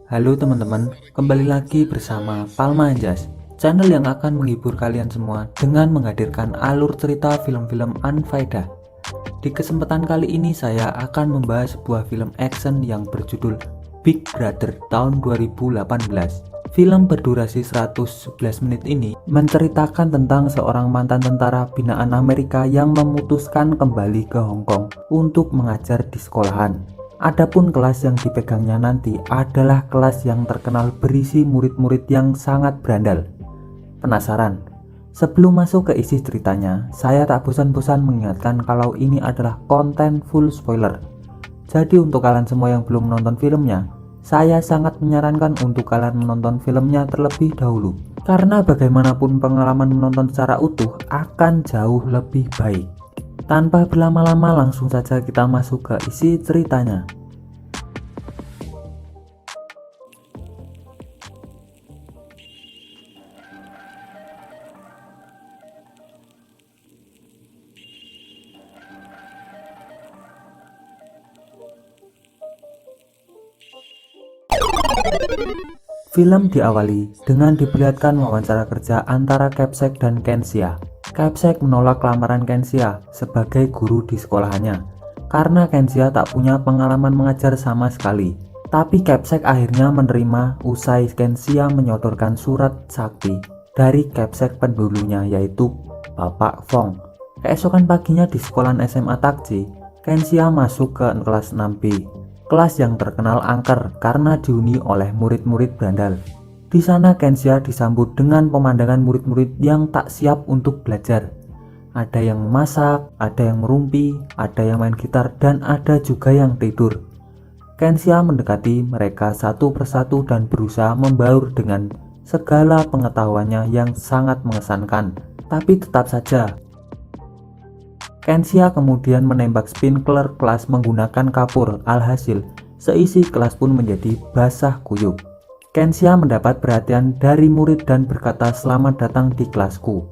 Halo teman-teman, kembali lagi bersama Palma Anjas, channel yang akan menghibur kalian semua dengan menghadirkan alur cerita film-film unfaedah. Di kesempatan kali ini saya akan membahas sebuah film action yang berjudul Big Brother tahun 2018. Film berdurasi 111 menit ini menceritakan tentang seorang mantan tentara binaan Amerika yang memutuskan kembali ke Hong Kong untuk mengajar di sekolahan. Adapun kelas yang dipegangnya nanti adalah kelas yang terkenal berisi murid-murid yang sangat berandal. Penasaran? Sebelum masuk ke isi ceritanya, saya tak bosan-bosan mengingatkan kalau ini adalah konten full spoiler. Jadi untuk kalian semua yang belum menonton filmnya, saya sangat menyarankan untuk kalian menonton filmnya terlebih dahulu. Karena bagaimanapun pengalaman menonton secara utuh akan jauh lebih baik. Tanpa berlama-lama langsung saja kita masuk ke isi ceritanya. Film diawali dengan diperlihatkan wawancara kerja antara Capsek dan Kensia. Capsek menolak lamaran Kensia sebagai guru di sekolahannya karena Kensia tak punya pengalaman mengajar sama sekali. Tapi Capsek akhirnya menerima usai Kensia menyodorkan surat sakti dari Capsek pendulunya yaitu Bapak Fong. Keesokan paginya di sekolahan SMA Takji, Kensia masuk ke kelas 6B. Kelas yang terkenal angker karena dihuni oleh murid-murid berandal. Di sana Kensia disambut dengan pemandangan murid-murid yang tak siap untuk belajar. Ada yang memasak, ada yang merumpi, ada yang main gitar, dan ada juga yang tidur. Kensia mendekati mereka satu persatu dan berusaha membaur dengan segala pengetahuannya yang sangat mengesankan. Tapi tetap saja Kensia kemudian menembak sprinkler kelas menggunakan kapur. Alhasil, seisi kelas pun menjadi basah kuyup. Kensia mendapat perhatian dari murid dan berkata, "Selamat datang di kelasku."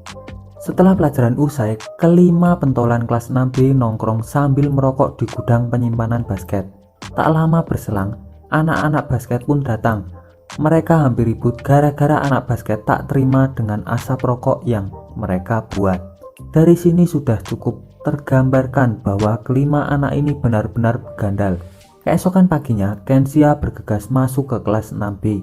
Setelah pelajaran usai, kelima pentolan kelas 6B nongkrong sambil merokok di gudang penyimpanan basket. Tak lama berselang, anak-anak basket pun datang. Mereka hampir ribut gara-gara anak basket tak terima dengan asap rokok yang mereka buat. Dari sini sudah cukup tergambarkan bahwa kelima anak ini benar-benar begandal. Keesokan paginya, Kensia bergegas masuk ke kelas 6B.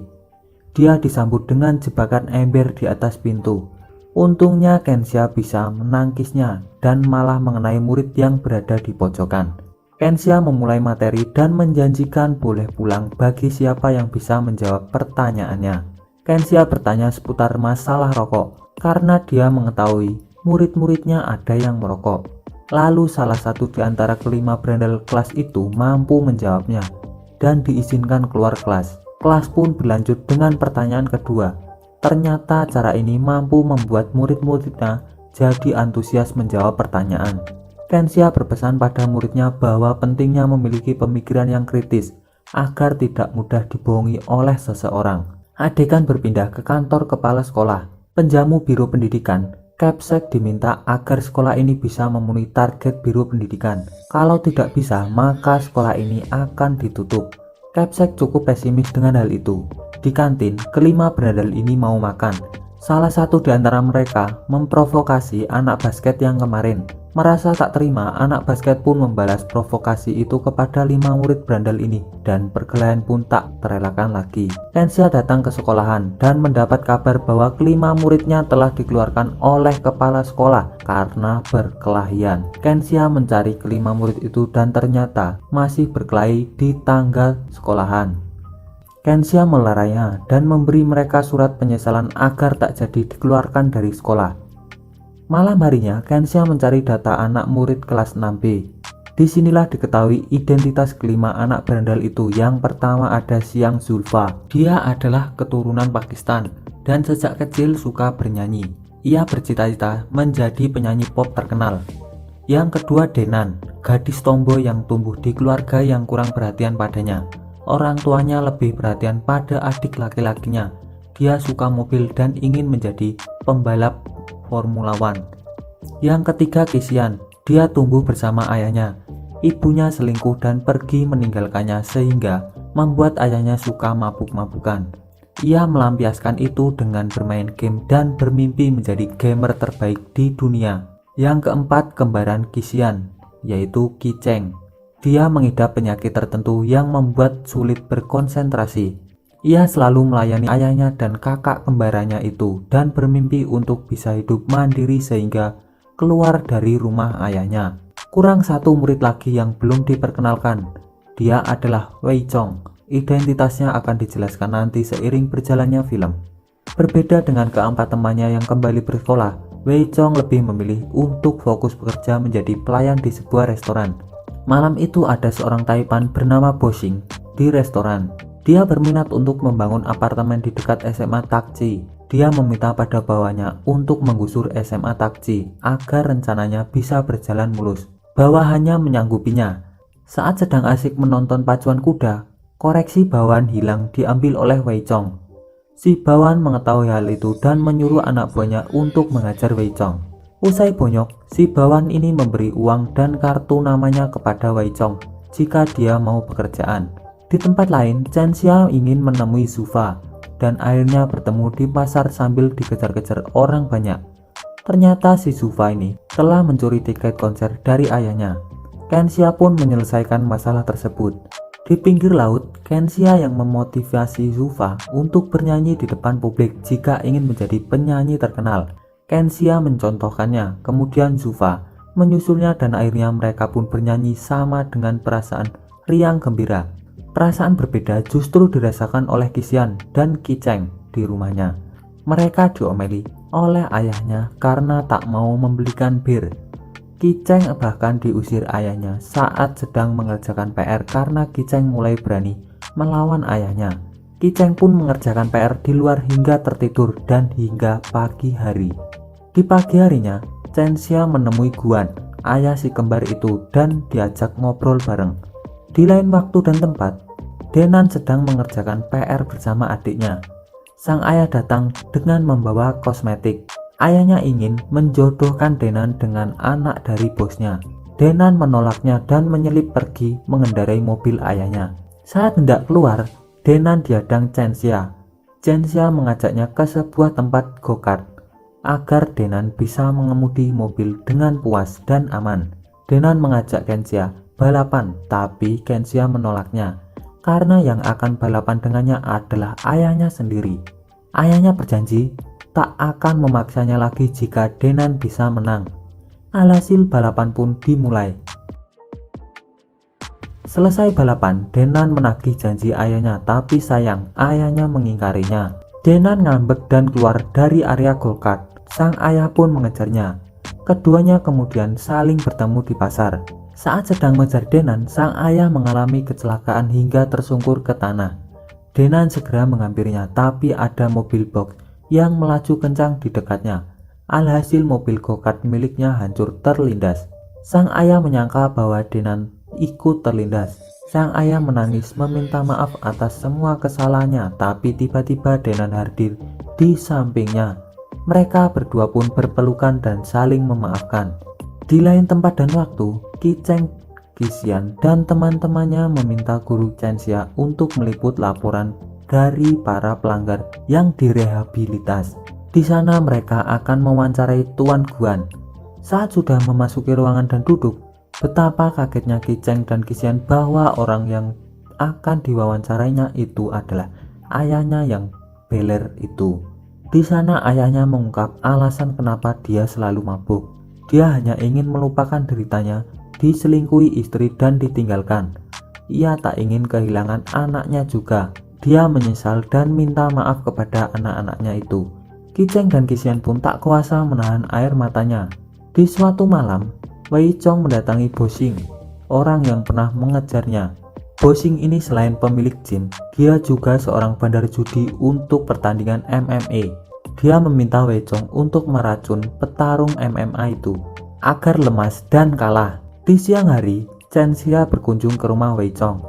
Dia disambut dengan jebakan ember di atas pintu. Untungnya Kensia bisa menangkisnya dan malah mengenai murid yang berada di pojokan. Kensia memulai materi dan menjanjikan boleh pulang bagi siapa yang bisa menjawab pertanyaannya. Kensia bertanya seputar masalah rokok karena dia mengetahui murid-muridnya ada yang merokok. Lalu salah satu di antara kelima berandal kelas itu mampu menjawabnya dan diizinkan keluar kelas. Kelas pun berlanjut dengan pertanyaan kedua. Ternyata cara ini mampu membuat murid-muridnya jadi antusias menjawab pertanyaan. Kensia berpesan pada muridnya bahwa pentingnya memiliki pemikiran yang kritis agar tidak mudah dibohongi oleh seseorang. Adegan berpindah ke kantor kepala sekolah. Penjamu biro pendidikan Capsek diminta agar sekolah ini bisa memenuhi target biro pendidikan. Kalau tidak bisa, maka sekolah ini akan ditutup. Capsek cukup pesimis dengan hal itu. Di kantin, kelima berandal ini mau makan. Salah satu di antara mereka memprovokasi anak basket yang kemarin. Merasa tak terima, anak basket pun membalas provokasi itu kepada lima murid berandal ini dan perkelahian pun tak terelakkan lagi. Kensia datang ke sekolahan dan mendapat kabar bahwa kelima muridnya telah dikeluarkan oleh kepala sekolah karena berkelahian. Kensia mencari kelima murid itu dan ternyata masih berkelahi di tangga sekolahan. Kensia melarainya dan memberi mereka surat penyesalan agar tak jadi dikeluarkan dari sekolah. Malam harinya, Kensia mencari data anak murid kelas 6B. Disinilah diketahui identitas kelima anak berandal itu. Yang pertama ada Siang Zulfa. Dia adalah keturunan Pakistan dan sejak kecil suka bernyanyi. Ia bercita-cita menjadi penyanyi pop terkenal. Yang kedua Denan, gadis tomboy yang tumbuh di keluarga yang kurang perhatian padanya. Orang tuanya lebih perhatian pada adik laki-lakinya. Dia suka mobil dan ingin menjadi pembalap Formula One. Yang ketiga Kisian, dia tumbuh bersama ayahnya. Ibunya selingkuh dan pergi meninggalkannya sehingga membuat ayahnya suka mabuk-mabukan. Ia melampiaskan itu dengan bermain game dan bermimpi menjadi gamer terbaik di dunia. Yang keempat, kembaran Kisian, yaitu Ki Cheng. Dia mengidap penyakit tertentu yang membuat sulit berkonsentrasi. Ia selalu melayani ayahnya dan kakak kembarannya itu dan bermimpi untuk bisa hidup mandiri sehingga keluar dari rumah ayahnya. Kurang satu murid lagi yang belum diperkenalkan. Dia adalah Wei Chong. Identitasnya akan dijelaskan nanti seiring berjalannya film. Berbeda dengan keempat temannya yang kembali bersekolah, Wei Chong lebih memilih untuk fokus bekerja menjadi pelayan di sebuah restoran. Malam itu ada seorang Taipan bernama Boxing di restoran. Dia berminat untuk membangun apartemen di dekat SMA Takci. Dia meminta pada bawahannya untuk menggusur SMA Takci agar rencananya bisa berjalan mulus. Bawahannya menyanggupinya. Saat sedang asik menonton pacuan kuda, koreksi bawahan hilang diambil oleh Wei Chong. Si bawahan mengetahui hal itu dan menyuruh anak buahnya untuk mengajar Wei Chong. Usai bonyok, si bawahan ini memberi uang dan kartu namanya kepada Wei Chong jika dia mau pekerjaan. Di tempat lain, Chen Xia ingin menemui Zufa dan akhirnya bertemu di pasar sambil dikejar-kejar orang banyak. Ternyata si Zufa ini telah mencuri tiket konser dari ayahnya. Chen Xia pun menyelesaikan masalah tersebut. Di pinggir laut, Chen Xia yang memotivasi Zufa untuk bernyanyi di depan publik jika ingin menjadi penyanyi terkenal. Chen Xia mencontohkannya, kemudian Zufa menyusulnya dan akhirnya mereka pun bernyanyi sama dengan perasaan riang gembira. Perasaan berbeda justru dirasakan oleh Kisian dan Ki Cheng di rumahnya. Mereka diomeli oleh ayahnya karena tak mau membelikan bir. Ki Cheng bahkan diusir ayahnya saat sedang mengerjakan PR karena Ki Cheng mulai berani melawan ayahnya. Ki Cheng pun mengerjakan PR di luar hingga tertidur dan hingga pagi hari. Di pagi harinya, Chen Xia menemui Guan, ayah si kembar itu, dan diajak ngobrol bareng. Di lain waktu dan tempat, Denan sedang mengerjakan PR bersama adiknya. Sang ayah datang dengan membawa kosmetik. Ayahnya ingin menjodohkan Denan dengan anak dari bosnya. Denan menolaknya dan menyelip pergi mengendarai mobil ayahnya. Saat hendak keluar, Denan dihadang Chen Xia. Chen Xia mengajaknya ke sebuah tempat go-kart agar Denan bisa mengemudi mobil dengan puas dan aman. Denan mengajak Chen Xia balapan, tapi Chen Xia menolaknya karena yang akan balapan dengannya adalah ayahnya sendiri. Ayahnya berjanji tak akan memaksanya lagi jika Denan bisa menang. Alhasil balapan pun dimulai. Selesai balapan, Denan menagih janji ayahnya, tapi sayang ayahnya mengingkarinya. Denan ngambek dan keluar dari area go-kart. Sang ayah pun mengejarnya. Keduanya kemudian saling bertemu di pasar. Saat sedang mengejar Denan, sang ayah mengalami kecelakaan hingga tersungkur ke tanah. Denan segera menghampirinya, tapi ada mobil box yang melaju kencang di dekatnya. Alhasil mobil go-kart miliknya hancur terlindas. Sang ayah menyangka bahwa Denan ikut terlindas. Sang ayah menangis meminta maaf atas semua kesalahannya, tapi tiba-tiba Denan hadir di sampingnya. Mereka berdua pun berpelukan dan saling memaafkan. Di lain tempat dan waktu, Ki Cheng, Kisian, dan teman-temannya meminta guru Chen Xia untuk meliput laporan dari para pelanggar yang direhabilitas. Di sana mereka akan mewawancarai Tuan Guan. Saat sudah memasuki ruangan dan duduk, betapa kagetnya Ki Cheng dan Kisian bahwa orang yang akan diwawancarainya itu adalah ayahnya yang beler itu. Di sana ayahnya mengungkap alasan kenapa dia selalu mabuk. Dia hanya ingin melupakan deritanya, diselingkuhi istri dan ditinggalkan. Ia tak ingin kehilangan anaknya juga. Dia menyesal dan minta maaf kepada anak-anaknya itu. Ki Cheng dan Kisian pun tak kuasa menahan air matanya. Di suatu malam, Wei Chong mendatangi Boxing, orang yang pernah mengejarnya. Boxing ini selain pemilik gym, dia juga seorang bandar judi untuk pertandingan MMA. Dia meminta Wei Chong untuk meracun petarung MMA itu agar lemas dan kalah. Di siang hari, Chen Xia berkunjung ke rumah Wei Chong.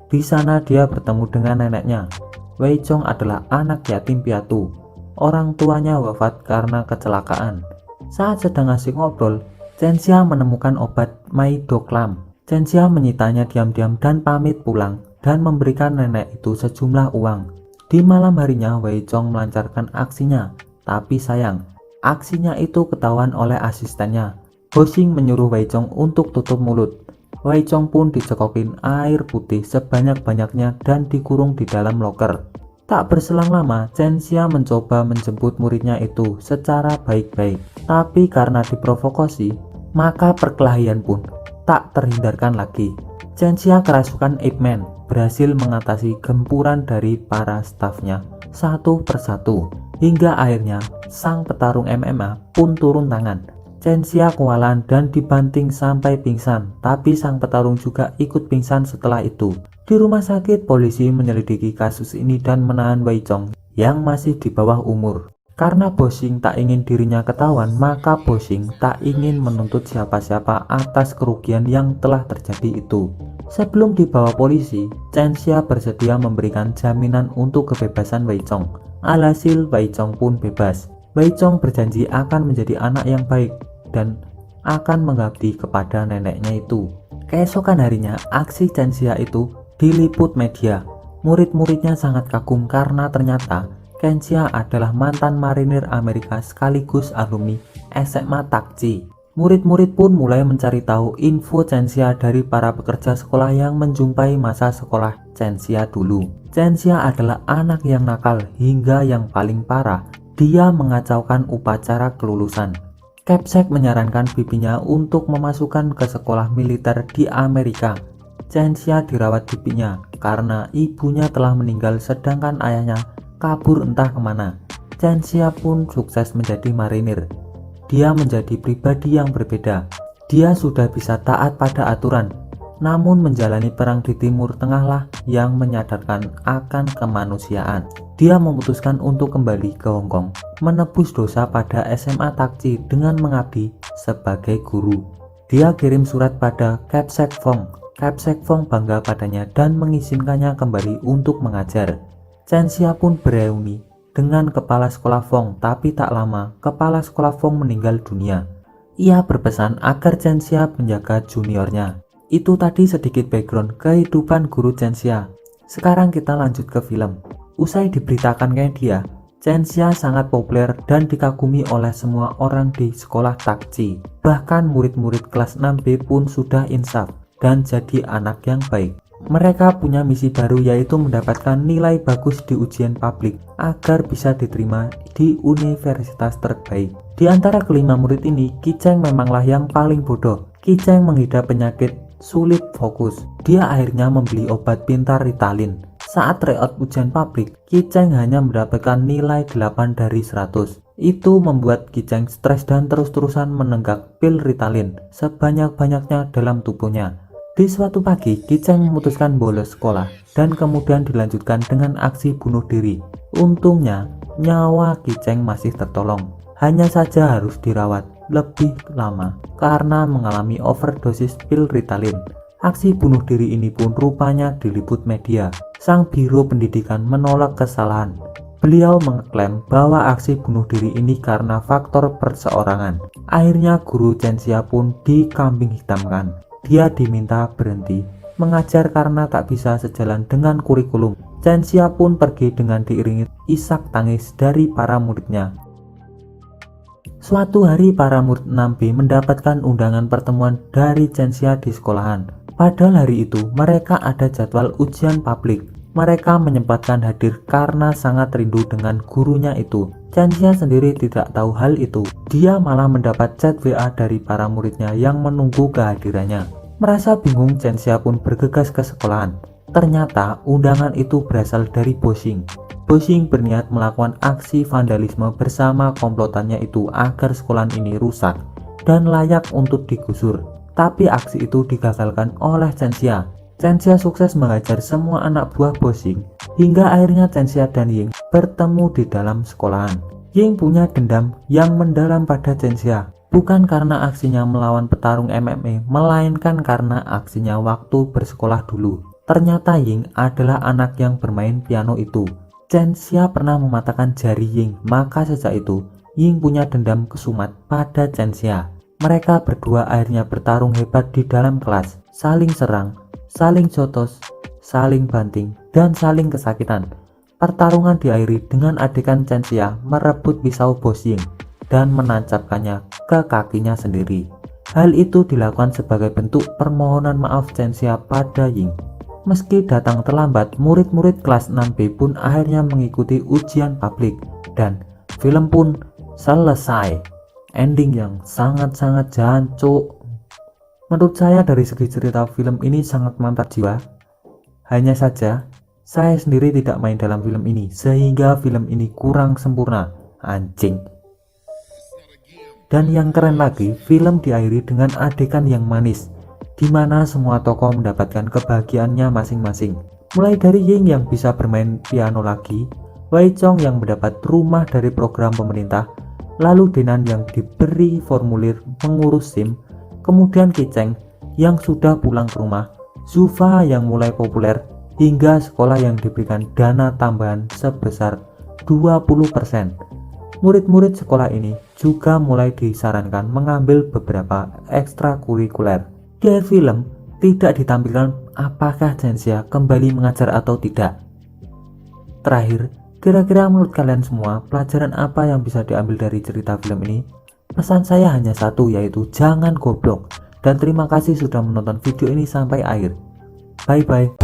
Di sana dia bertemu dengan neneknya. Wei Chong adalah anak yatim piatu. Orang tuanya wafat karena kecelakaan. Saat sedang asik ngobrol, Chen Xia menemukan obat Maidoclam. Chen Xia menyitanya diam-diam dan pamit pulang dan memberikan nenek itu sejumlah uang. Di malam harinya Wei Chong melancarkan aksinya, tapi sayang, aksinya itu ketahuan oleh asistennya. Bo Xing menyuruh Wei Chong untuk tutup mulut. Wei Chong pun dicekokin air putih sebanyak-banyaknya dan dikurung di dalam loker. Tak berselang lama, Chen Xia mencoba menjemput muridnya itu secara baik-baik. Tapi karena diprovokasi, maka perkelahian pun tak terhindarkan lagi. Chen Xia kerasukan Ip Man berhasil mengatasi gempuran dari para stafnya satu persatu. Hingga akhirnya sang petarung MMA pun turun tangan. Chen Xia kewalahan dan dibanting sampai pingsan, tapi sang petarung juga ikut pingsan setelah itu. Di rumah sakit, polisi menyelidiki kasus ini dan menahan Wei Chong yang masih di bawah umur. Karena Bo Xing tak ingin dirinya ketahuan, maka Bo Xing tak ingin menuntut siapa-siapa atas kerugian yang telah terjadi itu. Sebelum dibawa polisi, Chen Xia bersedia memberikan jaminan untuk kebebasan Wei Chong. Alhasil Wei Chong pun bebas. Wei Chong berjanji akan menjadi anak yang baik dan akan mengabdi kepada neneknya itu. Keesokan harinya, aksi Chen Xia itu diliput media. Murid-muridnya sangat kagum karena ternyata Chen Xia adalah mantan marinir Amerika sekaligus alumni SMA Takji. Murid-murid pun mulai mencari tahu info Chen Xia dari para pekerja sekolah yang menjumpai masa sekolah Chen Xia dulu. Chen Xia adalah anak yang nakal hingga yang paling parah, dia mengacaukan upacara kelulusan. Capsek menyarankan bibinya untuk memasukkan ke sekolah militer di Amerika. Chen Xia dirawat bibinya karena ibunya telah meninggal sedangkan ayahnya kabur entah kemana. Chen Xia pun sukses menjadi marinir. Dia menjadi pribadi yang berbeda. Dia sudah bisa taat pada aturan, namun menjalani perang di Timur Tengah lah yang menyadarkan akan kemanusiaan. Dia memutuskan untuk kembali ke Hong Kong, menebus dosa pada SMA Takji dengan mengabdi sebagai guru. Dia kirim surat pada Capsek Fong. Capsek Fong bangga padanya dan mengizinkannya kembali untuk mengajar. Chen Xia pun bereuni dengan kepala sekolah Fong, tapi tak lama kepala sekolah Fong meninggal dunia. Ia berpesan agar Chen Xia menjaga juniornya. Itu tadi sedikit background kehidupan guru Chen Xia. Sekarang kita lanjut ke film. Usai diberitakan kayak dia, Chen Xia sangat populer dan dikagumi oleh semua orang di sekolah Takji. Bahkan murid-murid kelas 6B pun sudah insaf dan jadi anak yang baik. Mereka punya misi baru, yaitu mendapatkan nilai bagus di ujian publik agar bisa diterima di universitas terbaik. Di antara kelima murid ini, Qi Cheng memanglah yang paling bodoh. Qi Cheng mengidap penyakit sulit fokus. Dia akhirnya membeli obat pintar Ritalin. Saat tryout ujian publik, Qi Cheng hanya mendapatkan nilai 8 dari 100. Itu membuat Qi Cheng stres dan terus-terusan menenggak pil Ritalin sebanyak-banyaknya dalam tubuhnya. Di suatu pagi, Qi Cheng memutuskan bolos sekolah dan kemudian dilanjutkan dengan aksi bunuh diri. Untungnya, nyawa Qi Cheng masih tertolong. Hanya saja harus dirawat lebih lama karena mengalami overdosis pil Ritalin. Aksi bunuh diri ini pun rupanya diliput media. Sang Biro Pendidikan menolak kesalahan. Beliau mengklaim bahwa aksi bunuh diri ini karena faktor perseorangan. Akhirnya guru Chen Xia pun dikambing hitamkan. Dia diminta berhenti mengajar karena tak bisa sejalan dengan kurikulum. Chen Xia pun pergi dengan diiringi isak tangis dari para muridnya. Suatu hari para murid 6B mendapatkan undangan pertemuan dari Chen Xia di sekolahan. Padahal hari itu mereka ada jadwal ujian publik. Mereka menyempatkan hadir karena sangat rindu dengan gurunya itu. Chen Xia sendiri tidak tahu hal itu. Dia malah mendapat chat WA dari para muridnya yang menunggu kehadirannya. Merasa bingung, Chen Xia pun bergegas ke sekolahan. Ternyata undangan itu berasal dari Bo Xing. Bo Xing berniat melakukan aksi vandalisme bersama komplotannya itu agar sekolahan ini rusak dan layak untuk digusur. Tapi aksi itu digagalkan oleh Chen Xia. Chen Xia sukses mengajar semua anak buah Bo Xing hingga akhirnya Chen Xia dan Ying bertemu di dalam sekolahan. Ying punya dendam yang mendalam pada Chen Xia, bukan karena aksinya melawan petarung MMA, melainkan karena aksinya waktu bersekolah dulu. Ternyata Ying adalah anak yang bermain piano itu. Chen Xia pernah mematahkan jari Ying, maka sejak itu Ying punya dendam kesumat pada Chen Xia. Mereka berdua akhirnya bertarung hebat di dalam kelas, saling serang, saling jotos, saling banting, dan saling kesakitan. Pertarungan diakhiri dengan adegan Chen-Xia merebut pisau Bo Xing dan menancapkannya ke kakinya sendiri. Hal itu dilakukan sebagai bentuk permohonan maaf Chen-Xia pada Ying. Meski datang terlambat, murid-murid kelas 6B pun akhirnya mengikuti ujian publik dan film pun selesai. Ending yang sangat-sangat jancuk. Menurut saya dari segi cerita film ini sangat mantap jiwa. Hanya saja saya sendiri tidak main dalam film ini sehingga film ini kurang sempurna. Anjing. Dan yang keren lagi, film diakhiri dengan adegan yang manis, di mana semua tokoh mendapatkan kebahagiaannya masing-masing. Mulai dari Ying yang bisa bermain piano lagi, Wei Chong yang mendapat rumah dari program pemerintah, lalu Denan yang diberi formulir mengurus SIM, kemudian Ki Cheng yang sudah pulang ke rumah, Zufa yang mulai populer, hingga sekolah yang diberikan dana tambahan sebesar 20%. Murid-murid sekolah ini juga mulai disarankan mengambil beberapa ekstrakurikuler. Di akhir film tidak ditampilkan apakah Chen-Xia kembali mengajar atau tidak. Terakhir, kira-kira menurut kalian semua pelajaran apa yang bisa diambil dari cerita film ini? Pesan saya hanya satu, yaitu jangan goblok. Dan terima kasih sudah menonton video ini sampai akhir. Bye bye.